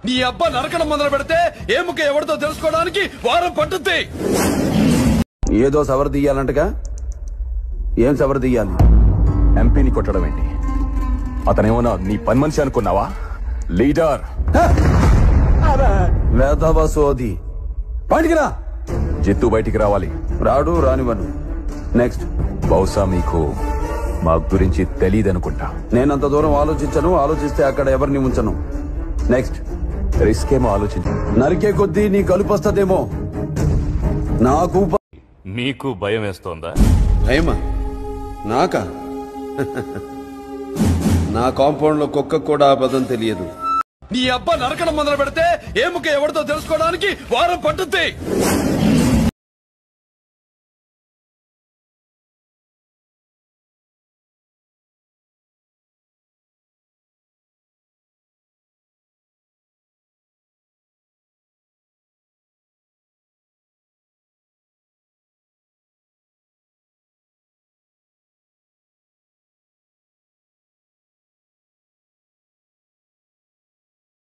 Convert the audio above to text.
నీ అబ్బా నరకడం మొదలు పెడితే ఏముక ఎవరితో తెలుసుకోవడానికి వారం పట్టుద్ది. ఏదో సవర తీయాలంటగా, ఏం సవర తీయాలి? ఎంపీని కొట్టడం ఏంటి? అతనేమన్నా నీ పని మనిషి అనుకున్నావా? లీడర్ వేదవ సోది. బయటికిరా. జిత్తు బయటికి రావాలి. రాడు, రానివ్వను. నెక్స్ట్. బహుశా మీకు మా గురించి తెలియదనుకుంటా. నేనంత దూరం ఆలోచించను, ఆలోచిస్తే అక్కడ ఎవరిని ఉంచను. నెక్స్ట్. రిస్క్ ఏమో ఆలోచించు. నరికే కొద్దీ నీ కలుపు వస్తదేమో. నాకు మీకు భయం వేస్తోందా? భయమా? నాకా? నా కాంపౌండ్ లో కుక్క కూడా ఆ పదం తెలియదు. నీ అబ్బా నరకడం మొదలు పెడితే ఏముక ఎవరితో తెలుసుకోవడానికి వారం పట్టుద్ది.